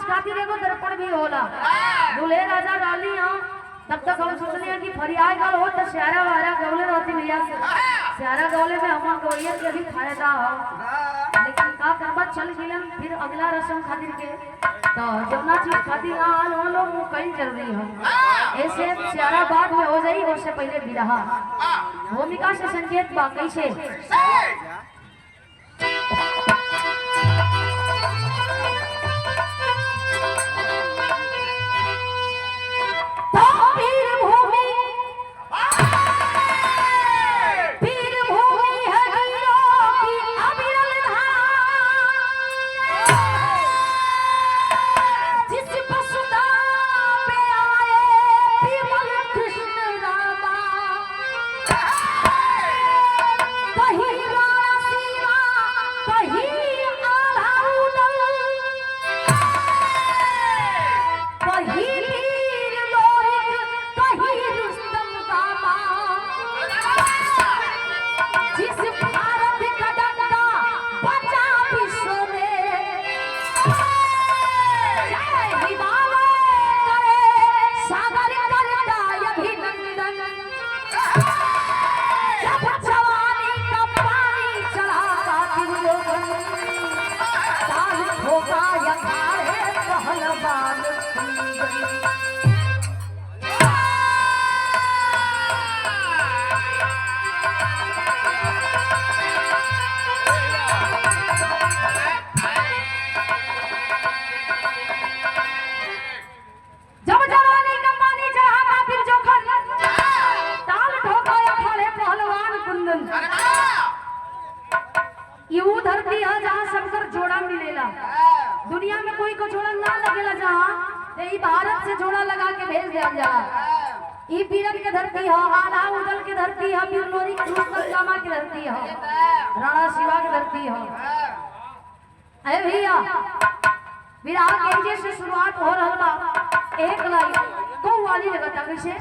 खातिर एगो दर्पण भी होला। दूल्हे राजा डाली हो तब तक हम सोचलिए कि फरियाद गल हो तो स्यारा वारा गौले रहती भैया से स्यारा गौले में हमन गौलियन के भी फायदा हो, लेकिन का करबा चल गेलन फिर अगला रस्म खातिर के तो जौना चीज खातिर ना आल हो लोग वो कई जरूरी हो। ऐसे स्यारा बाद में हो जाई, उससे पहले विरहा भूमिका से संकेत बा कैसे दुनिया में कोई को जोड़ा ना लगेला जहाँ यही भारत से जोड़ा लगा के भेज दिया जा। ई पीरन के धरती है, आला उदल के धरती है, बिरलोरी के गामा की धरती है, राणा शिवा की धरती है। अरे भैया विराह के से शुरुआत हो रहा बा एक लाइन गौ वाली लगता कैसे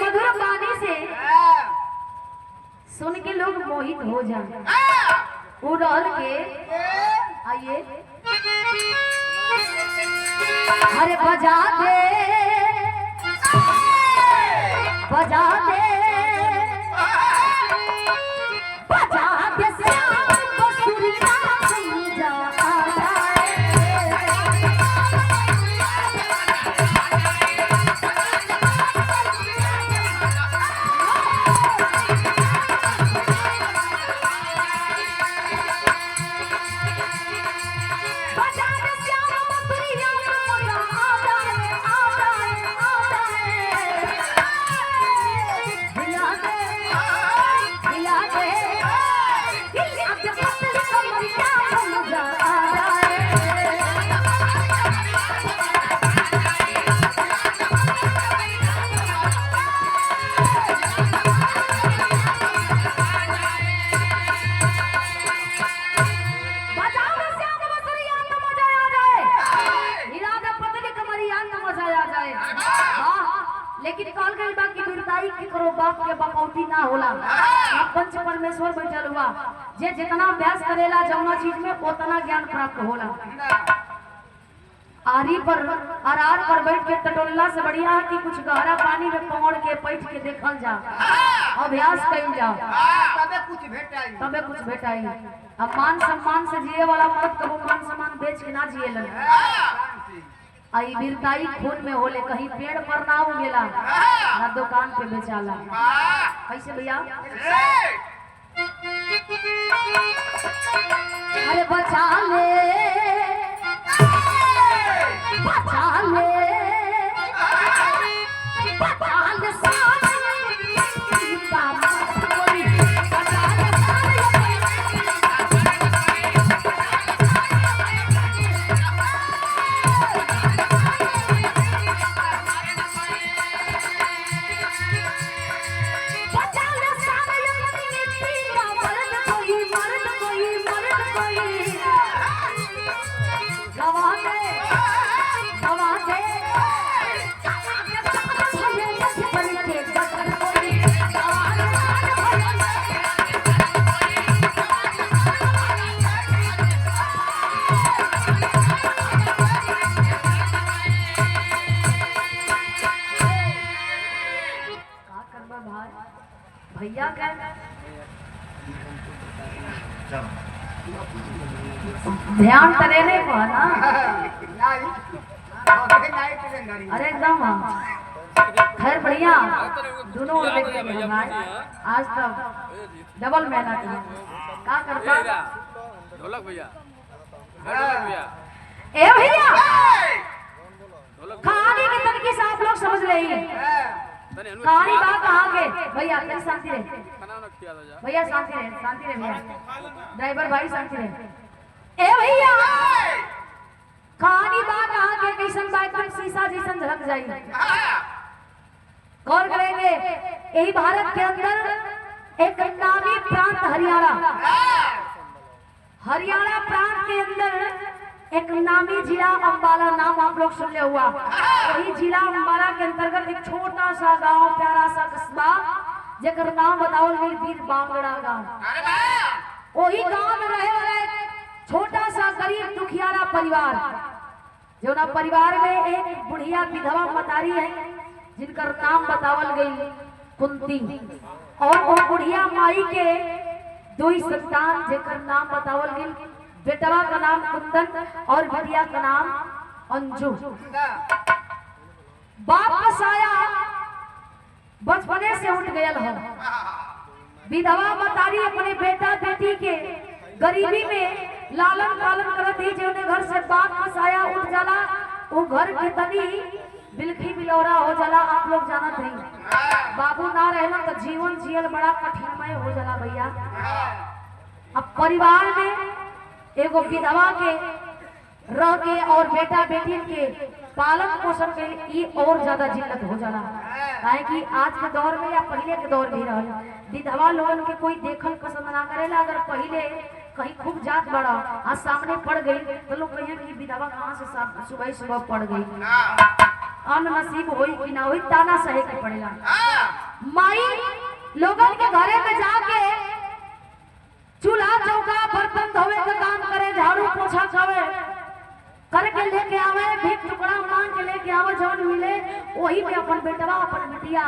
मधुर पानी से सुन के लोग मोहित हो जाए। उड़ल के आइए अरे बजा दे बजा दे बजा दे श्याम बसुरिया समझा ना होला। पंच परमेश्वर बैठल हुआ जे जितना अभ्यास करेला जौना चीज में उतना ज्ञान प्राप्त होला। आरी पर आरार पर बैठ के टटोलला से बढ़िया है कि कुछ गहरा पानी में पौड़ के बैठ के देखल जा, अभ्यास कइल जा, तबे कुछ भेटाई। अब मान सम्मान से जिए वाला मर्द कबो मान सम्मान बेच के ना जिएलन। आई वीरताई खून में होले, कहीं पेड़ पर ना उगेला ना दुकान पे बेचाला। कैसे भैया अरे बचा ले बचा ले बचा ले ध्यान तलेने को है ना। अरे एकदम खैर बढ़िया दोनों आज तक डबल मेहनत है क्या करता ढोलक भैया ए भैया कहानी के तरीके से आप लोग समझ ले कहानी बात कहाँ के भैया शांति रहे भैया शांति रहे भैया ड्राइवर भाई शांति रहे ए भैया कहानी बात कहाँ के कैसन बात शीशा जैसन झलक जाएगी गौर करेंगे यही भारत के अंदर एक नामी प्रांत हरियाणा प्रांत के अंदर एक नामी जिला अंबाला नाम आप लोग सुन ले हुआ। वही जिला अंबाला के अंतर्गत एक छोटा सा गांव प्यारा सा कस्बा जेकर नाम बताओ वीर बांगड़ा गांव। वही गांव में रहे वाला एक छोटा सा गरीब दुखियारा परिवार जो ना परिवार में एक बुढ़िया विधवा मतारी है जिनका नाम बतावल गई कुंती और वो बुढ़िया माई के दो ही संतान जेकर नाम बतावल गई बेटवा का नाम कुंदन और बिटिया का नाम अंजू। बाप का साया बचपने से उठ गया है। विधवा मतारी अपने बेटा बेटी के गरीबी में लालन पालन करत ही जो घर से बाप का साया उठ जाला वो घर के तनी बिलखी बिलौरा हो जाला। आप लोग जानत हैं बाबू ना रहना तो जीवन जियल बड़ा कठिनमय हो जाला भैया। अब परिवार में एगो विधवा के रह के और बेटा बेटी के पालन पोषण के लिए और ज्यादा जिल्लत हो जाला। काहे कि आज के दौर में या पहले के दौर भी रहल विधवा लोगन के कोई देखल पसंद ना करेला। अगर पहले कहीं खूब जात बड़ा आज सामने पड़ गई तो लोग कहें कि विधवा कहाँ से सुबह सुबह पड़ गई अन नसीब होई कि ना होई ताना सहे के पड़ेला। माई लोगन के घरे में जाके चूल्हा चौका बर्तन धोवे का काम करे झाड़ू पोछा खावे करके लेके आवे भीख टुकड़ा मांग के लेके आवे जौन मिले वही में अपन बेटवा अपन बिटिया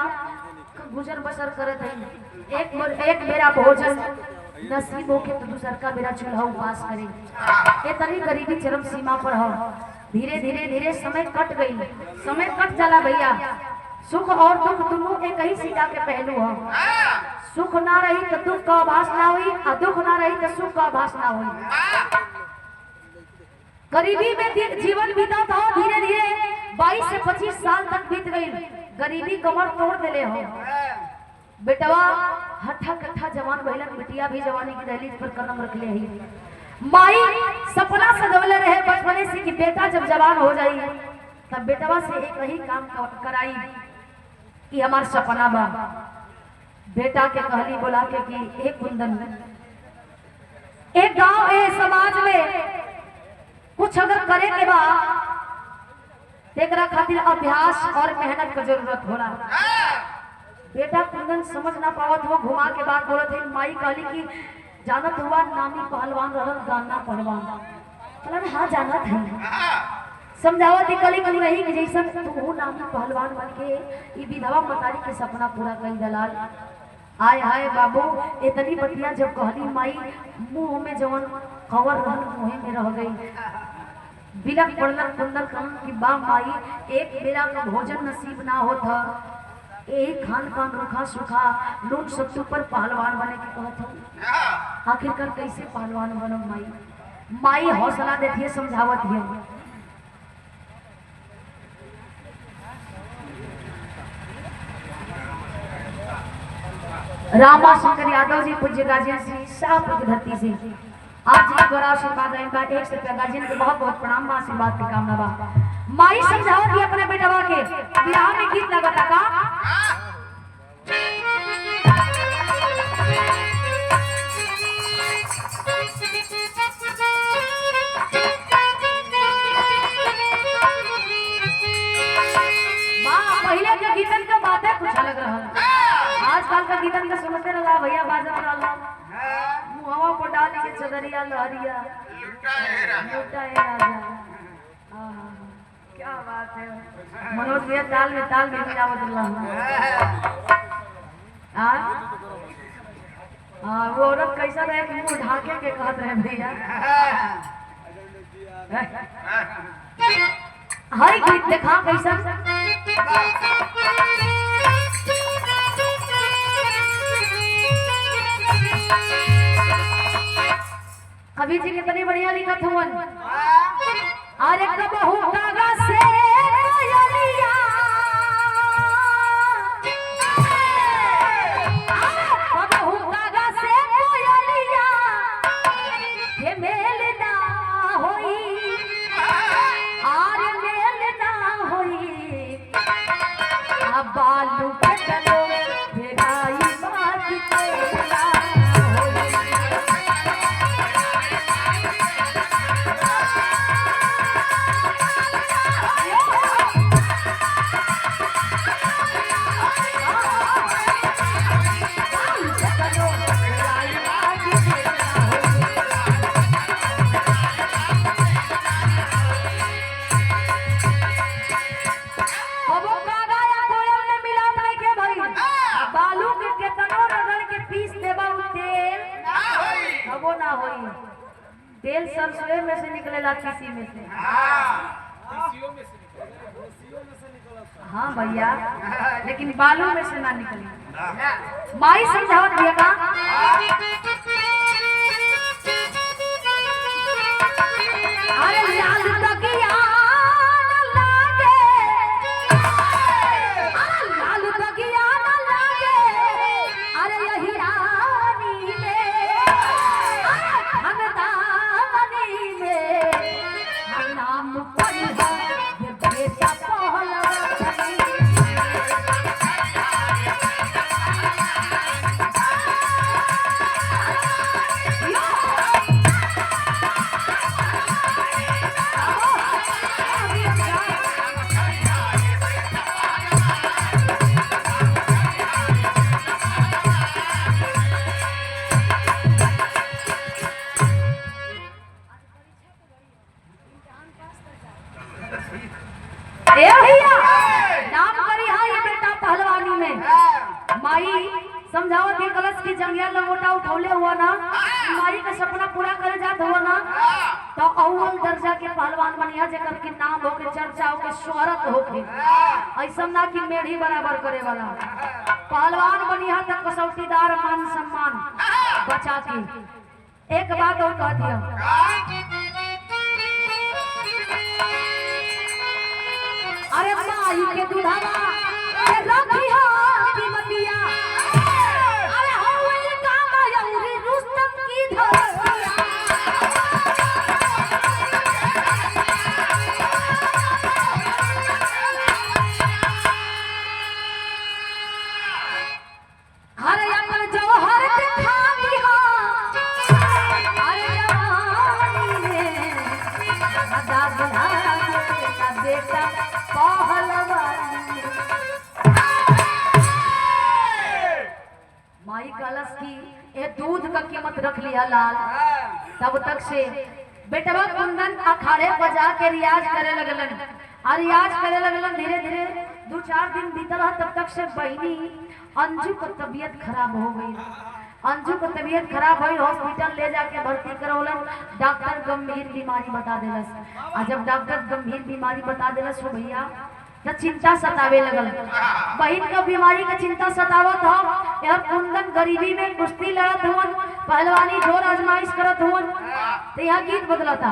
गुजर बसर करे थे। एक मेरा भोजन नसीब हो के तो दूसर का मेरा चूल्हा उपास करे। ये तनी गरीबी चरम सीमा पर हो। धीरे धीरे धीरे समय कट गई समय कट जाला भैया। सुख और दुख दोनों एक ही सीधा के पहलू हो। सुख ना रही तो दुख का आभास ना हुई और दुख ना रही तो सुख का आभास ना हुई। गरीबी में जीवन बीता था धीरे धीरे 22 से 25 साल तक बीत गई। गरीबी कमर तोड़ दिले हो। बेटवा हट्ठा कट्ठा जवान भइलन बिटिया भी जवानी की दहलीज पर कदम रख ले ही। माई सपना सजवले रहे बचपने से कि बेटा जब जवान हो जाई तब बेटवा से एक ही काम कराई कि हमार सपना बा। बेटा के कहली बोला के कि एक कुंदन एक गांव ए समाज में कुछ अगर करे के बा एकरा खातिर अभ्यास और मेहनत की जरूरत होला। बेटा कुंदन समझ ना पावत हो घुमा के बात बोलत है। माई कहली कि जानत हुआ नामी पहलवान रहल गाना पहलवान कहला हाँ जानत है समझावत ही कली कली रही कि जैसन तू नामी पहलवान बन के ये विधवा मतारी के सपना पूरा कर दलाल। आय हाय बाबू इतनी बतिया जब कहली माई मुंह में जवन कवर रहल मुंह में रह गई। बिलक पड़लन कुंदन कहन कि बा माई एक बेरा का भोजन नसीब ना होता एक खान पान रूखा सूखा लूट सत्तू पर पहलवान बने के कहत हो। आखिरकार कैसे पहलवान बनो माई हौसला देती है समझावत है। रामा शंकर यादव जी पूज्य गार्जियन श्री शाहपुर की धरती से आप जी द्वारा आशीर्वाद आएगा 1 रुपया गार्जियन को बहुत बहुत प्रणाम बा आशीर्वाद की कामना बा। माई समझावत ही अपने बेटवा के विवाह में गीत लगता का पहले के गीतन का बातें कुछ अलग रहा। आजकल का गीतन का सुनते रहा भैया बाजा रहा मुहवा पर डाल के चदरिया लहरिया लूटा है राजा। क्या बात है मनोज भैया ताल में जावत वो औरत कैसा रहे कि मुंह ढाके के कहत रहे भैया हर गीत देखा कैसा कवि जी कितनी बढ़िया लिखत हुआ अरे कबहू कागा से कोयलिया कबहू कागा से कोयलिया ये मेल ना होई आरे मेल ना होई अब बालू के चलो भेगाई बात तेरा तेल सरसों में से निकलेला तीसी में से हाँ भैया लेकिन बालू में से ना निकले माई समझावत भैया का अरे लाल तकिया न लागे लाल तकिया न लागे अरे यही रानी में नाम पढ़ा ये बेटा पहलवानी समझावत ये कलश की जंगिया लंगोटा उठौले हुआ ना माई का सपना पूरा करे जात हुआ ना तो अव्वल दर्जा के पहलवान बनिया जेकर के नाम होके चर्चा होके शोहरत होके ऐसा ना कि मेढ़ी बराबर करे वाला पहलवान बनिया तक कसौटीदार मान सम्मान बचा के एक बात और कह दिया अरे माई के दुधावा रखिया की मतिया माई कलश की ये दूध का कीमत रख लिया लाल तब तक से बेटवा कुंदन अखाड़े बजा के रियाज करे लगलन और रियाज करे लगलन धीरे धीरे 2-4 दिन बीतल तब तक से बहनी अंजू को तबीयत खराब हो गई अंजू को तबीयत खराब हुई हॉस्पिटल ले जाके भर्ती करौलन डॉक्टर गंभीर बीमारी बता देलस और जब डॉक्टर गंभीर बीमारी बता देलस हो भैया तो चिंता सतावे लगल बहन का बीमारी का चिंता सतावत हो यार कुंदन गरीबी में कुश्ती लड़त हुवन पहलवानी जोर आजमाइश करत हुवन तो यहाँ गीत बदलता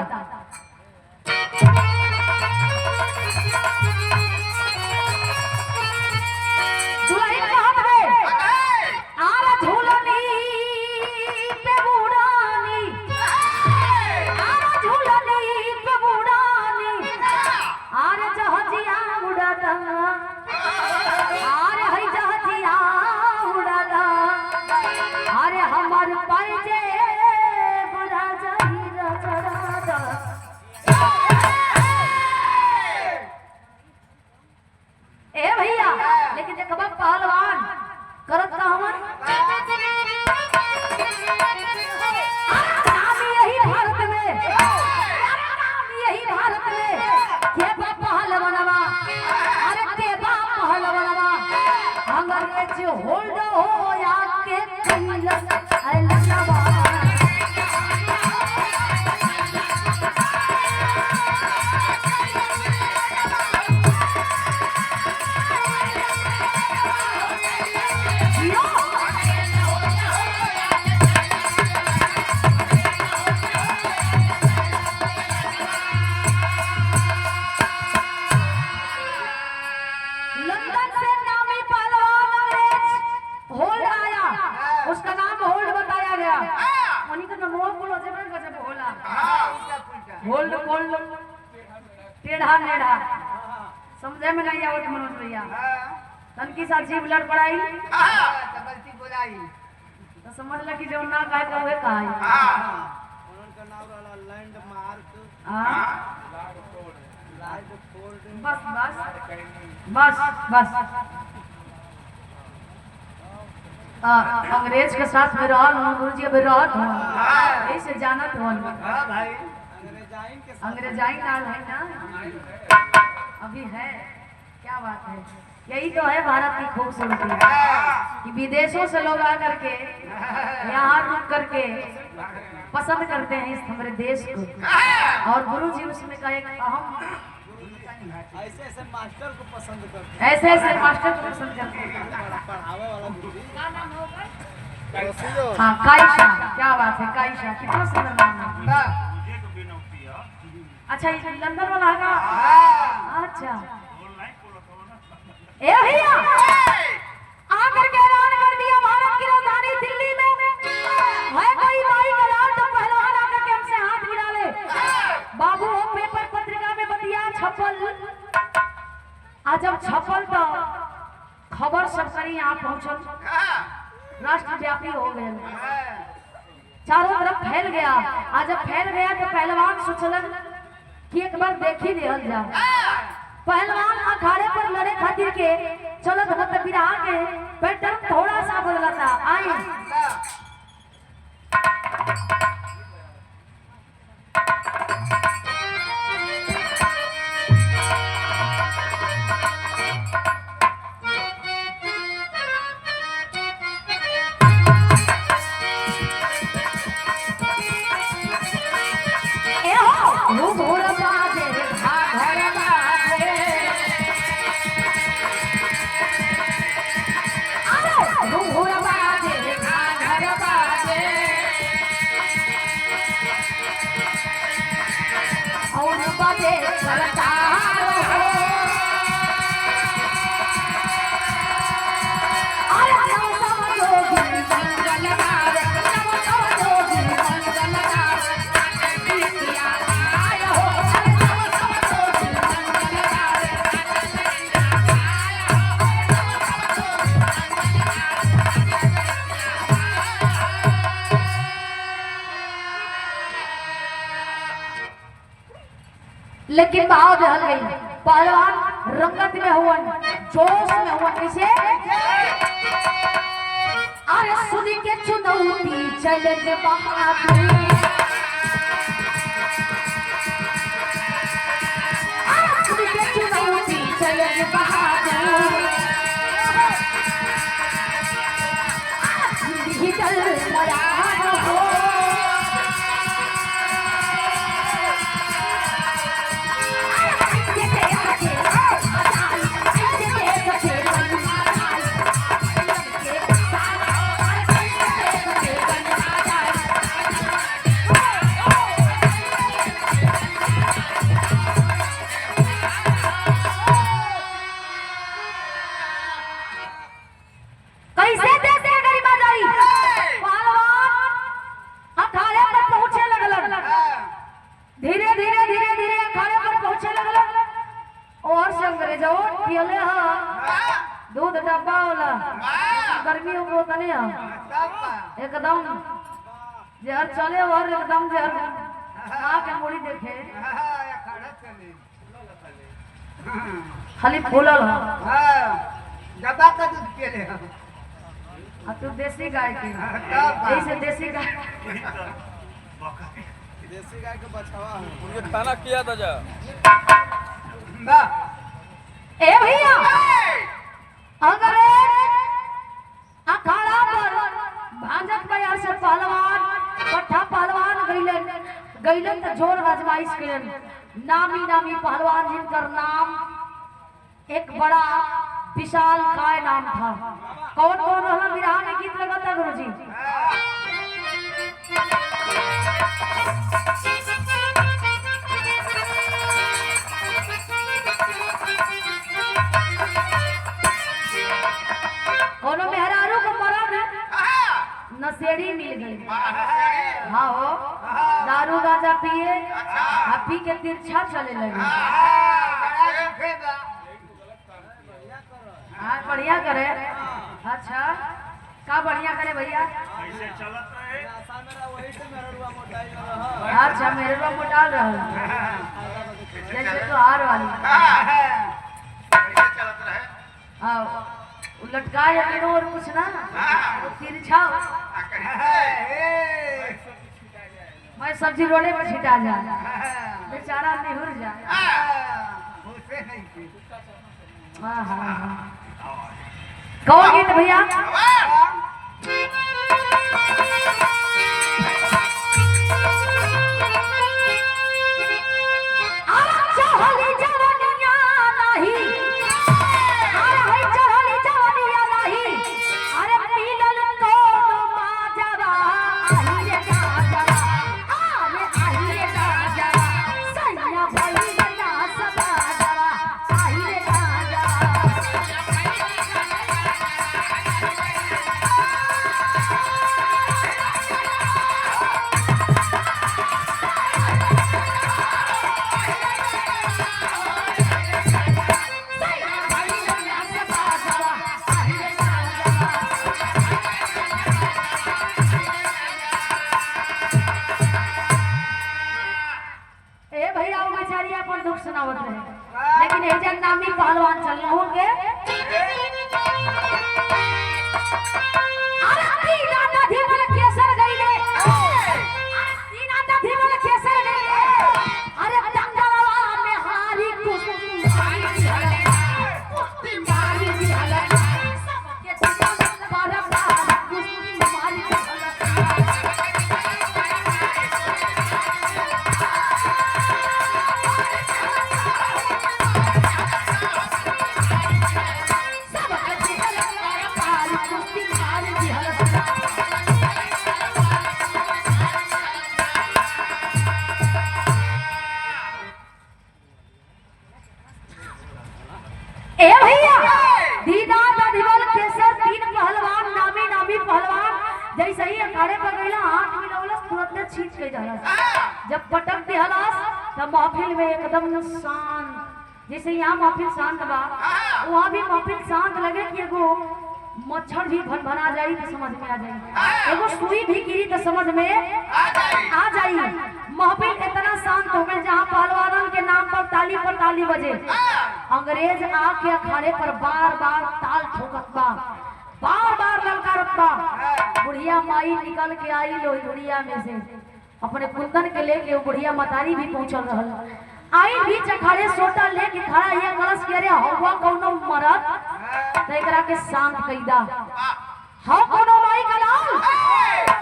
पहलवान करत का हमन यही भारत में के बा पहलवानवा अरे के बा पहलवानवा अंग्रेज होल्ड हो या के अरे लंगवा कोल्ड टेढ़ा मेढ़ा समझे में नहीं आवत मनोज भैया तनकी सा जीव लड़ पड़ाई गलती बोलाई तो समझ ल कि जो ना कहे तो वे कहे उनका नाम वाला लैंडमार्क बस बस बस बस अंग्रेज के साथ में रहल हूँ गुरुजी अभी रहत हूँ ऐसे जानत हूँ हां भाई अंग्रेजाई नाल है ना अभी है क्या बात है यही तो है भारत की खूबसूरती कि विदेशों से लोग आकर के यहाँ रुक करके पसंद करते हैं इस हमारे देश को और गुरु जी उसमें का एक अहम ऐसे ऐसे मास्टर को पसंद करते ऐसे मास्टर को पसंद करते हैं पढ़ावे वाला गुरुजी क्या नाम होगा हाँ कायशा क्या बात है कायशा कितना सुंदर नाम है अच्छा ये लंदन वाला है अच्छा ए भैया आकर के ऐलान कर दिया भारत की राजधानी दिल्ली में है कोई माई का लाल तो पहलवान आकर के हमसे हाथ मिला ले बाबू वो पेपर पत्रिका में बतिया छपल आज जब छपल तो खबर सब करी यहाँ पहुंचल राष्ट्रव्यापी हो गए चारों तरफ फैल गया आज जब फैल गया तो पहलवान सोचलन कि एक बार देख ही लिहल जाए पहलवान अखाड़े पर लड़े खातिर के चलो तो बिरहा के पैटर्न थोड़ा सा बदला था आई लेकिन भाव दहल गई पहलवान रंगत में हुआ जोश में हुआ कैसे अरे सुनी के चुनौती चैलेंज बहादुर सुनी के चुनौती चैलेंज बहादुर हिटल मरा हो दूध डब्बा वाला गर्मी में बोतल एकदम जहर चले और एकदम जहर आके मुड़ी देखे खाली फूलल डब्बा का दूध पिए अब तू देसी गाय की ऐसे देसी गाय के बचावा उनके खाना किया था जा ए भैया अगर अखाड़ा पर भांजक बयार से पहलवान पट्ठा पहलवान गईलन तो जोर आजमाइश करें नामी नामी पहलवान जिनकर नाम एक बड़ा विशाल काय नाम था कौन कौन रहला विरहा में गीत लगाता गुरुजी कोनो मेहरारू को मरद नशेड़ी मिल गई हाँ हो दारू गांजा पिए आप पी के तिरछा चले लगे। हाँ बढ़िया करे। अच्छा का बढ़िया करे भैया। अच्छा मेरे को मोटा रहा जैसे तो हार वाली लटका या और कुछ ना वो तिरछा मैं सब्जी रोने में छिटा जाए बेचारा निहुर जाए। हाँ हाँ कौन गीत भैया। लेकिन एजन नामी पहलवान चल रहा होंगे। जैसे ही अखाड़े पर गईला हाथ मिलावलस तुरंत छींच के जाला। जब पटक दिहलस तब महफिल में एकदम शांत। जैसे यहाँ महफिल शांत बा वहाँ भी महफिल शांत लगे कि एगो मच्छर भी भनभना जाई तो समझ में आ जाई, एगो सुई भी गिरी तो समझ में आ जाई। महफिल इतना शांत हो गए जहाँ पहलवानों के नाम पर ताली बजे। अंग्रेज आके अखाड़े पर बार बार ताल ठोकत बा, बार बार ललकारत बा। बुढ़िया माई निकल के आई लोहिया में से अपने कुंदन के लेके बुढ़िया मतारी भी पहुंचल रहल। आई बीच अखाड़े सोटा लेके खड़ा ये कलश के रे हवा कोनो मरद त एकरा के शांत कईदा। हां कोनो माई का लाल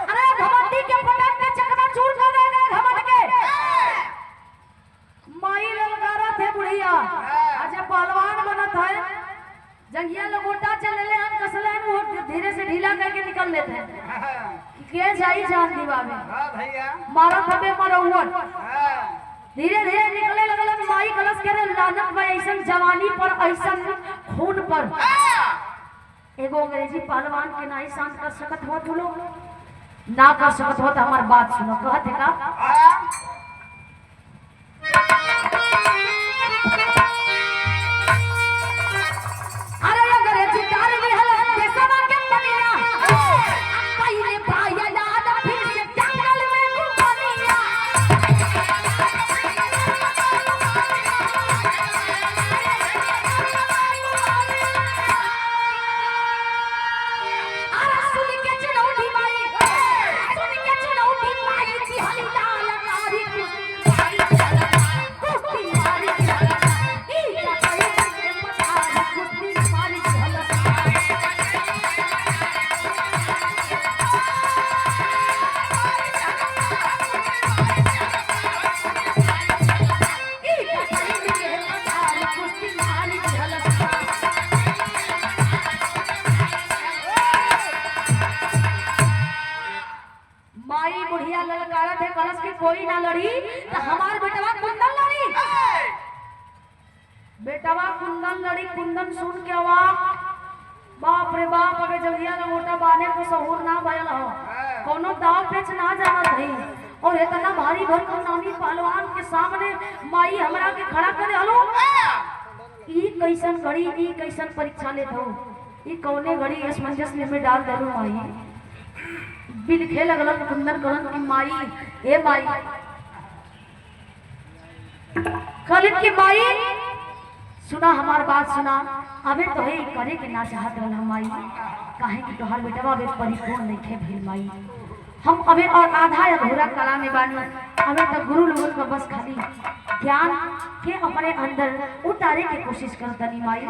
अरे घमंडी के पटक के चकना चूर कर देगा घमंड के। माई ललकारत है बुढ़िया आज पहलवान बनत है। जंगिया लगोटा चले ले हम कसले वो धीरे से ढीला करके निकल लेते हैं के जाई जान दीवावे। हां भैया मारा तबे मरौवन धीरे धीरे निकले लगल। माई कलश करे लानत में ऐसन जवानी पर ऐसन खून पर एगो अंग्रेजी पहलवान के नहीं शांत कर सकत हो तू लोग ना कर सकत हो तो हमार बात सुनो। कहते का अरे अंग्रेजी कार भी हल देशवा के बनिया पहले भाया याद फिर से जंगल में घुमनिया। अरे सुन के चिड़ौटी माई की हली लाल कारी कुश्ती मारी ई कई के पता कुश्ती मारी माई बुढ़िया ललकारा थे कलश के कोई ना लड़ी तो हमार बेटवा कुंदन लड़ी। बेटवा कुंदन लड़ी। कुंदन सुन के आवाज बाप रे बाप अबे जंगिया लंगोटा बाने को सहूर ना भयल हो कोनो दाव पेच ना जानत है। और इतना भारी भरकम नामी पहलवान के सामने माई हमरा के खड़ा करे हलो। ई कैसन घड़ी, ई कैसन परीक्षा लेत हो, ई कौने घड़ी असमंजस में डाल देलो माई। बिलखे लगल कुंदन करन की माई, ए माई कलित की माई सुना हमार बात सुना। अबे तो है करे के ना चाहत रहल हम माई, काहे कि तोहार बेटवा अबे परिपूर्ण नइखे भेल माई। हम अबे और आधा अधूरा कला में बानी। अबे तक गुरु लोगन का बस खाली ज्ञान के अपने अंदर उतारे की कोशिश करतनी माई।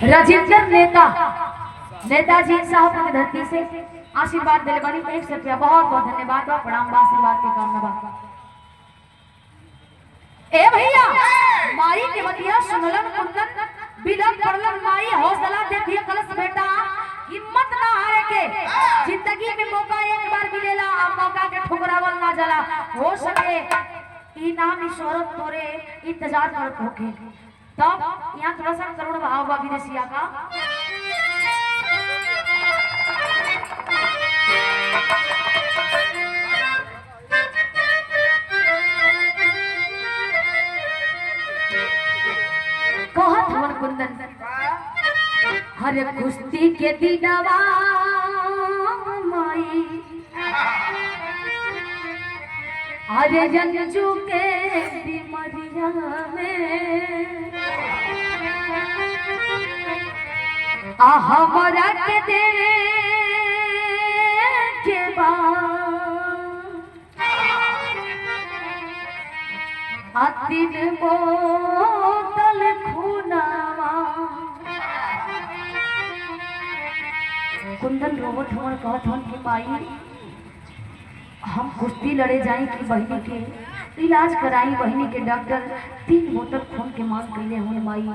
राजेंद्र नेता नेताजी साहब के धरती से आशीर्वाद दिले बानी। 100 रुपया बहुत बहुत धन्यवाद बा, प्रणाम बा, आशीर्वाद के कामना बा। ए भैया माई के बतिया सुनलन कुंदन बिलक पड़लन माई। हौसला देखिए कलश बेटा, हिम्मत ना हारे के। जिंदगी में मौका एक बार मिलेला, अब मौका के ठुकरावल ना जाला। हो सके इनाम शोहरत तोरे इंतजार करत होके। तब यहाँ थोड़ा सा करुण भाव बा विदेशिया का। कहत हवन कुंदन हरे कुश्ती के दिनवा माई, अरे जंजू के दिमरिया में हमरा के दे के बा दिन बोतल खूनावा। कुंदन रोवत हवन कहत हवन कि माई हम कुश्ती लड़े जाए कि बहनी के इलाज कराई। बहनी के डॉक्टर 3 बोतल खून के मांग कैले हुए माई।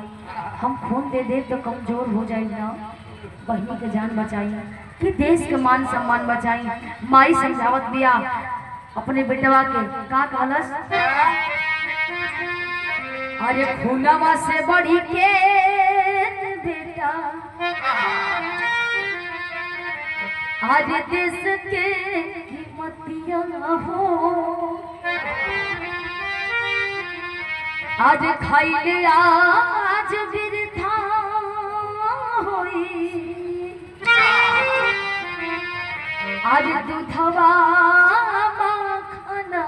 हम खून दे दे तो कमजोर हो जाए ना, बहनी के जान बचाई कि देश के मान सम्मान बचाई। माई समझावत बिया अपने बेटवा के का कहलस। अरे खूनवा से बढ़ी के बेटा आज देश के कीमतिया हो, आज खाइले आज बिरथा होई, आज दूधवा माखना।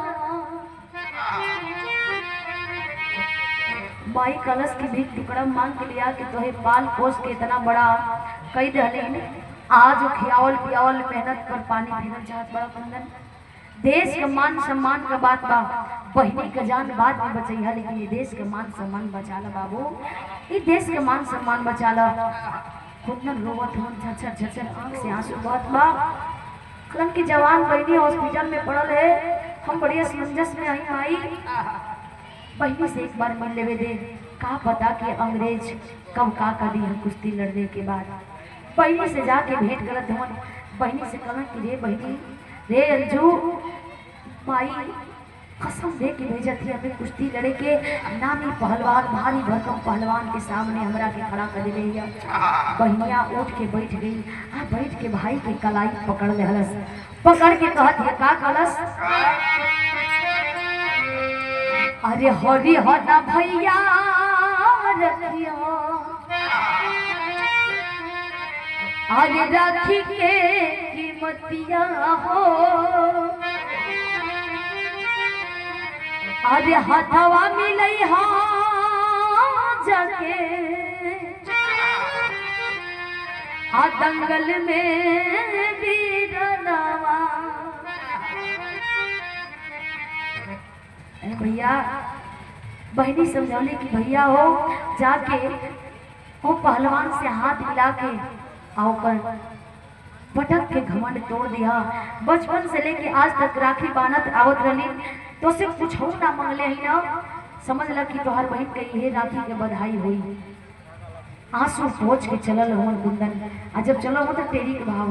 माई कलश की भी टुकड़ा मांग के लिया कि तोहे पाल पोस के इतना बड़ा कई रहले, आज खियावल पियावल मेहनत पर पानी फेरल चाहत बड़ा कुंदन। देश के मान सम्मान का बात बा, बहनी का जान बाद में बचैया, लेकिन ये देश के मान सम्मान बचाला बाबू, ये देश के मान सम्मान बचाला। कुंदन रोवत हवन झरझर झरझर आंख से आंसू बहत बा। कलम की जवान बहनी हॉस्पिटल में पड़ल है, हम बड़ी असमंजस में आई माई। बहनी से एक बार मिल लेवे दे, का पता कि अंग्रेज कब का दी हम कुश्ती लड़ने के बाद। बहनी से जाके भेंट करत हवन। बहनी से कहलन कि रे बहनी रे अंजू, माई कसम दे के भेजत थी हमें कुश्ती लड़े के। नामी पहलवान भारी भरकम पहलवान के सामने हमरा के खड़ा कर दे। बहनिया उठ के बैठ गई, आ बैठ के भाई के कलाई पकड़ लेहलस। पकड़ के कहत है का कहलस। अरे हरी हना भैया रखिया, अरे राखी के कीमतिया हो, अरे हथवा मिलई हा जाके आ दंगल में वीरनवा। भैया बहनी समझौली कि भैया हो जाके वो पहलवान से हाथ मिला के आकर पटक के घमंड तोड़ दिया। बचपन से लेके आज तक राखी बांधत आवत रही, तो से कुछ हो ना मंगले ही ना, समझ ल कि तोहर बहन के ये राखी के बधाई हुई। आंसू पोंछ के चलल हो कुंदन, आ जब चलो हो तो तेरी के भाव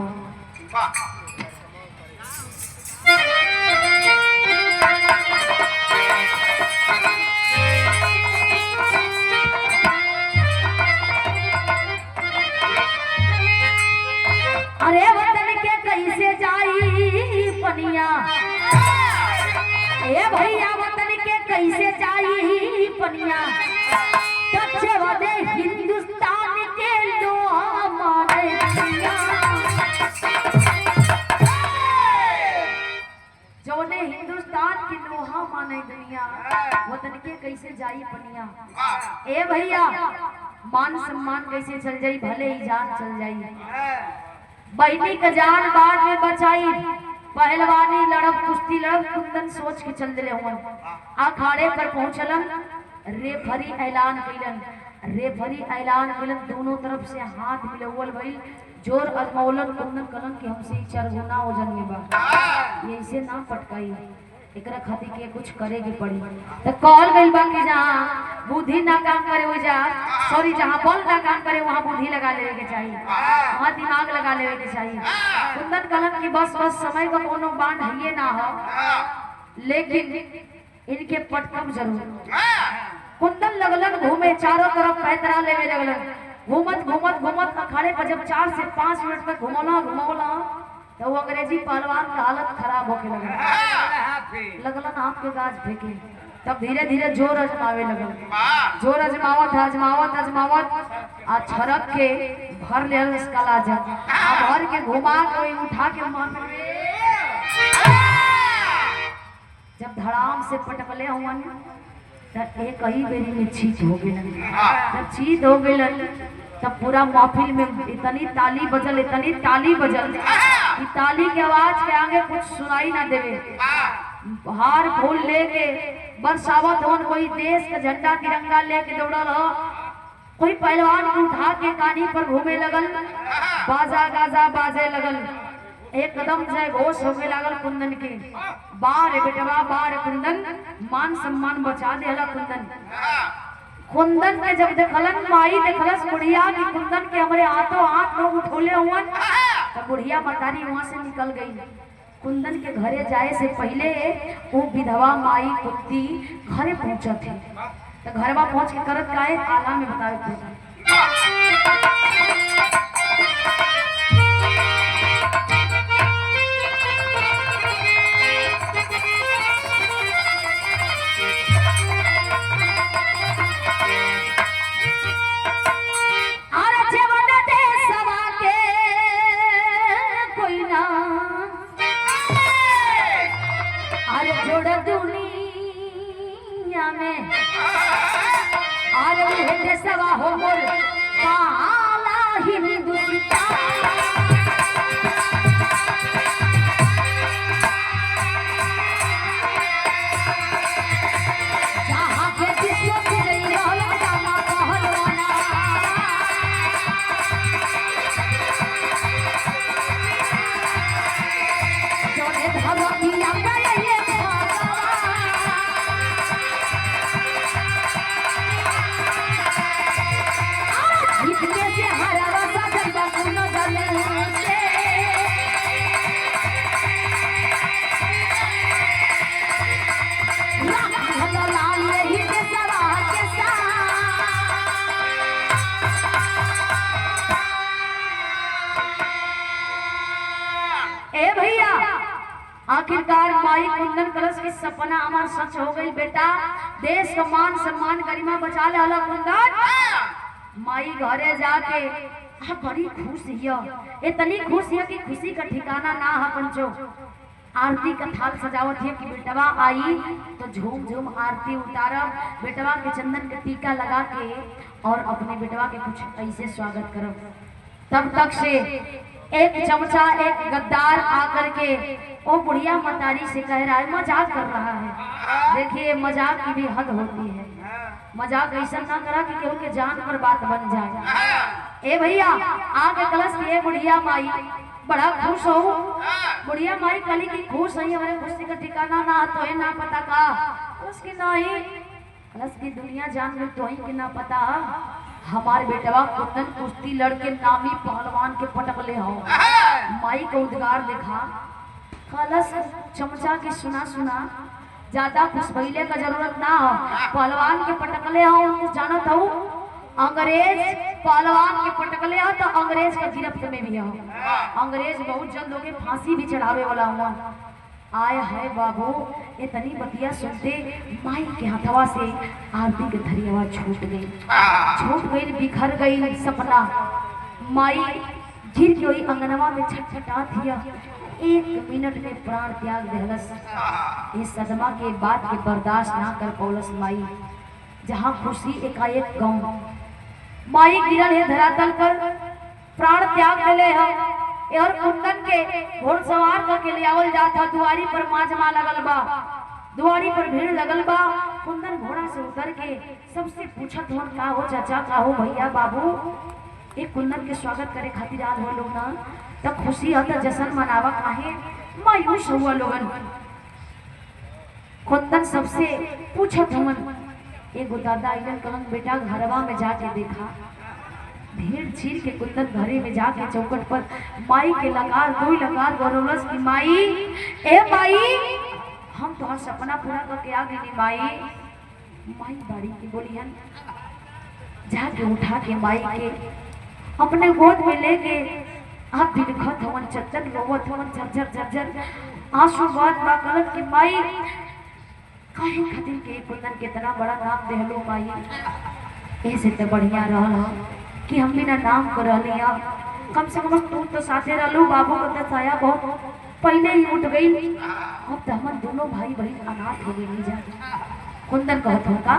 पनिया ए भैया वतन के कैसे जाई पनिया कच्चे वादे हिंदुस्तान के लोहा मारे दुनिया जोने हिंदुस्तान की लोहा माने दुनिया वतन के कैसे जाई पनिया ए भैया मान सम्मान कैसे चल जाई भले ही जान चल जाई बहनी का जान बाद में बचाई पहलवानी लड़ब कुश्ती लड़ब कुंदन सोच के चल दिले हुन अखाड़े पर पहुंचलन रेफरी ऐलान कैलन दोनों तरफ से हाथ मिलवल भइल जोर अजमौलन कुंदन कलन के हमसे 4 गुना वजन में बा ये इसे ना पटकाई एकरा खातिर के कुछ करे के पड़ी तो कॉल गइल बा कि जहां बुद्धि ना काम करे हो जा सॉरी जहां बल ना काम करे वहां बुद्धि लगा लेवे के चाहिए वहां दिमाग लगा लेवे के चाहिए कुंदन कलन की बस समय का कोनो बांध है ना हो लेकिन इनके पटकम जरूर कुंदन लगलन घूमे चारों तरफ पैतरा लेवे लगलन घूमत अखाड़े पर जब 4 से 5 मिनट तक घुमौला तो वो अंग्रेजी पहलवान का हालत खराब होके लगलन हाथ के गाज फेंके तब धीरे धीरे जोर अजमावे लगल जोर अजमावत आ छरक के भर ले इसका लाजा आ भर के घुमा के उठा के मार जब धड़ाम से पटकले हुआ एक ही बेरी में चीत हो गई जब चीत हो गई तब पूरा महफिल में इतनी ताली बजल कि ताली के आवाज के आगे कुछ सुनाई ना देवे हार फूल लेके बरसावत होन कोई देश का झंडा तिरंगा लेके दौड़ल हो कोई पहलवान को उठा के कानी पर घूमे लगल बाजा गाजा बाजे लगल एकदम जय घोष होके लागल कुंदन के बार बेटवा बार कुंदन मान सम्मान बचा देला कुंदन के जब देखलन माई देखलस बुढ़िया कि कुंदन के हमरे हाथों हाथ लोग उठोले हुअन तब बुढ़िया मतारी वहां से निकल गई कुंदन के घरे जाए से पहले वो विधवा माई कुत्ती घरे पहुंचत थी तो घरवा पहुंच के करत काहे आला में बतावे सवा हो मोर काला हिंदुस्तान जहां के विश्व की रही रहल गाना कहलवाना जोने धरतिया गए ये आखिरकार माई कुंदन कलश की सपना हमार सच हो गई बेटा देश का मान सम्मान गरिमा बचा ले हला कुंदन माई घरे जाके बड़ी खुश हिया इतनी खुश हिया कि खुशी का ठिकाना ना है पंचो आरती का थाल सजावत है कि बेटवा आई तो झूम झूम आरती उतारब बेटवा के चंदन का टीका लगा के और अपने बेटवा के कुछ ऐसे स्वागत करब तब तक से एक चमचा एक गद्दार आकर के ओ बुढ़िया मतारी से कह रहा है मजाक कर रहा है देखिए मजाक की भी हद होती है मजाक ऐसा ना करा कि केहू के जान पर बात बन जाए ए भैया आगे कलश की बुढ़िया माई बड़ा खुश हो बुढ़िया माई कली की खुश है हमारे खुशी का ठिकाना ना तो है ना पता का उसकी नहीं कलश की दुनिया जान में तो ही कि ना पता हमारे बेटवा कुंदन कुश्ती लड़के नामी पहलवान के पटकले हो माई का उद्गार देखा कलश चमचा के सुना ज्यादा खुश भइले का जरूरत ना हो पहलवान के पटकले हो उनको जानत हो अंग्रेज पहलवान के पटकले हो तो अंग्रेज के गिरफ्त में भी हो अंग्रेज बहुत जल्द होके फांसी भी चढ़ावे वाला हुआ आय है बाबू, इतनी बतिया सुनते माई के हथवा से आरती के धरियावा छूट गई बिखर गई सपना। माई गिर के वही अंगनवा में छटछटा थिया, 1 मिनट में प्राण त्याग देहलस। इस सदमा के बात के बर्दाश्त ना कर पौलस माई, जहाँ खुशी एकाएक गम। माई गिरल है धरातल पर, प्राण त्याग दिले है। और कुंदन के घोड़सवार करके ले आवल जाता, दुआरी पर माजमा लगल बा, दुआरी पर भीड़ लगल बा। कुंदन घोड़ा से उतर के सबसे पूछत हो, का हो चाचा, का हो भैया बाबू। एक कुंदन के स्वागत करे खातिर आल हो लोग ना, तब खुशी हो त जश्न मनावा, काहे मायूस हुआ लोगन। कुंदन सबसे पूछत हमन, एगो दादा आइलन कहन, बेटा घरवा में जाके देखा। भीड़ चीर के कुंदन घरे में जाके चौकट पर माई के लकार, 2 लकार गौरवलस की माई, ए माई हम तो सपना पूरा करके आ गई माई। माई बाड़ी की बोलियन, जाके उठा के माई के अपने गोद में लेके आप बिलखत हवन, चच्चन रोवत हवन, झरझर झरझर आंसू बात बा कहत कि माई काहे खातिर के कुंदन के इतना बड़ा नाम देहलो माई। ऐसे तो बढ़िया रहल कि हम बिना नाम कर लिया, कम से कम तू तो साथे रहलू। बाबू का तो साया बहुत पहले ही उठ गई, अब तो हम दोनों भाई बहन अनाथ हो गई जा। कुंदन कहत होगा,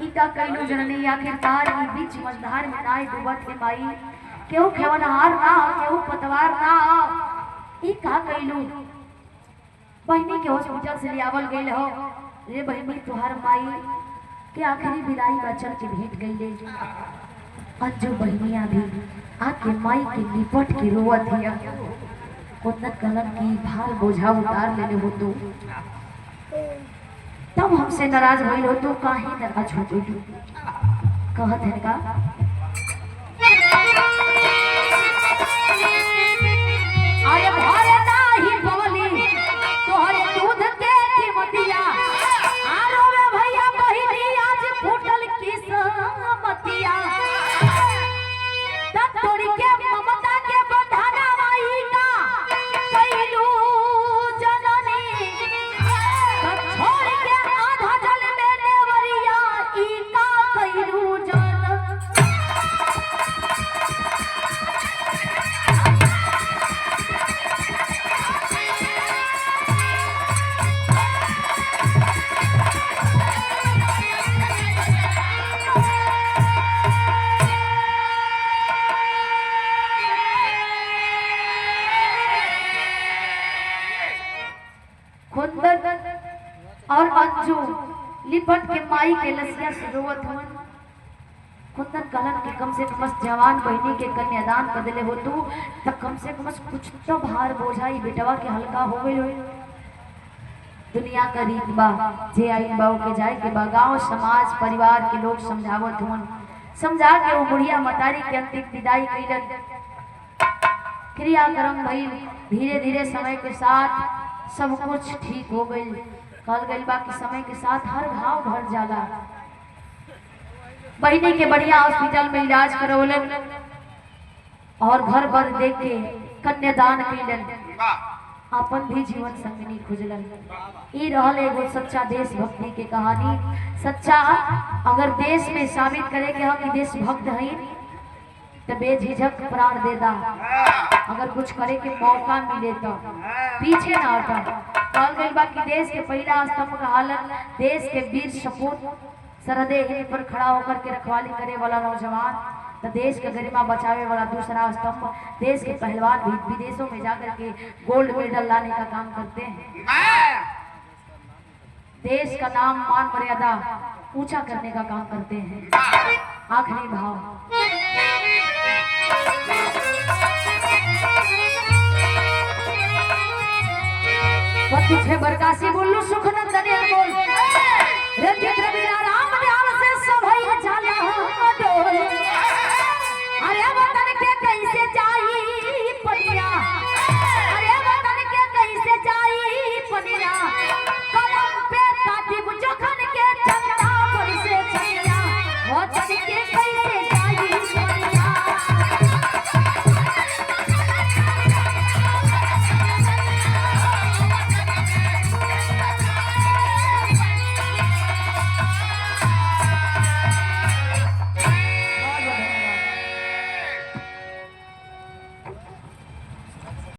इका कैलू जननी आखिरकार ई बीच मझधार में नाय डूबत के माई। केहू खेवनहार ना, केहू पतवार ना, ई का कैलू। बहनी के हॉस्पिटल से लियावल गइल हो रे बहनी, तुहार माई के आखिरी विदाई बचन के भेंट गइले। अंजू बहनिया भी आके माई के लिपट के रोवत हिया। कुंदन कहलन की भार बोझा उतार लेले हो तू, तब हमसे नाराज भइल हो तो काहे नाराज हो गइल। कहत है का, अरे भरे नाही बोली तोहरे दूध के कीमतिया, आरो रे भैया बहिनी आज फूटल किस्मतिया। तब तोड़ी के ममता के बंधना माई का कैलू जननी, तब छोड़ के आधा जल में नेवरिया ई का कैलू जननी। कुंदन और अंजू लिपट के माई के लसिया से रोवत हवन। कुंदन कहलन कि कम से कम जवान बहनी के कन्यादान कर दिले हो तू, तब कम से कम कुछ तो भार बोझाई बेटवा के हल्का हो गई हो। दुनिया का रीत बा, जे आई बाऊ के जाए के बा, गाँव समाज परिवार के लोग समझावत हवन। समझा के वो बुढ़िया मतारी के अंतिम विदाई कैलन। क्रियाक्रम भइल, धीरे धीरे समय के साथ सब कुछ ठीक हो गई। कल गई बा कि समय के साथ हर घाव भर जाला। बहनी के बढ़िया हॉस्पिटल में इलाज करौलन और घर भर देख के कन्यादान कैलन, अपन भी जीवन संगनी खुजलन। ई रहल एगो सच्चा देशभक्ति के कहानी। सच्चा अगर देश में साबित करे के हम देशभक्त हई तो बेझिझक प्राण देदा। अगर कुछ करे के मौका मिले तो पीछे ना हटा। कहल गई बा कि देश के पहला स्तंभ कहालन, देश के वीर सपूत सरहदे हिंद पर खड़ा होकर के रखवाली करे वाला नौजवान तो देश के गरिमा बचावे वाला दूसरा स्तंभ देश के पहलवान भी विदेशों में जाकर के गोल्ड मेडल लाने का काम करते हैं, देश का नाम मान मर्यादा ऊंचा करने का काम करते हैं। आखिरी भाव तुझे बरकासी बोलू सुख नंदन बोल